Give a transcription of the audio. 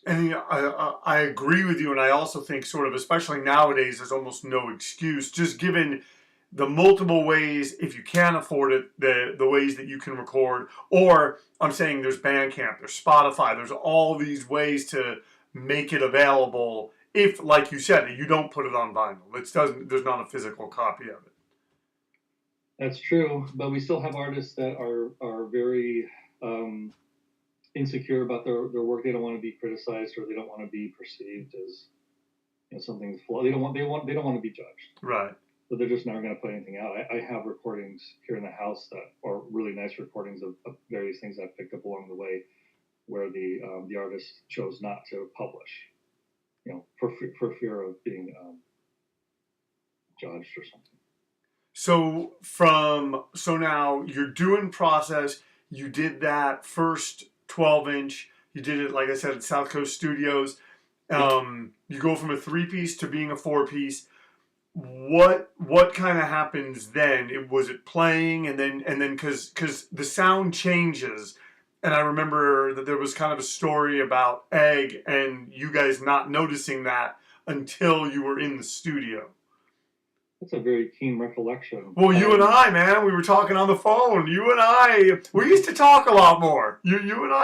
And I agree with you, and I also think sort of, especially nowadays, there's almost no excuse, just given the multiple ways, if you can't afford it, the ways that you can record, or I'm saying there's Bandcamp, there's Spotify, there's all these ways to make it available. If, like you said, you don't put it on vinyl, there's not a physical copy of it. That's true, but we still have artists that are very insecure about their work. They don't want to be criticized, or they don't want to be perceived as something flawed. They don't want to be judged. Right. So they're just never going to put anything out. I have recordings here in the house that are really nice recordings of various things I've picked up along the way, where the artist chose not to publish, for fear of being judged or something. So now you're doing process. You did that first 12-inch. You did it, like I said, at South Coast Studios. You go from a 3-piece to being a 4-piece. What kind of happens then? Was it playing, and then because the sound changes, and I remember that there was kind of a story about Egg and you guys not noticing that until you were in the studio. That's a very keen recollection. Well, you and I, man, we were talking on the phone. You and I, we used to talk a lot more. You and I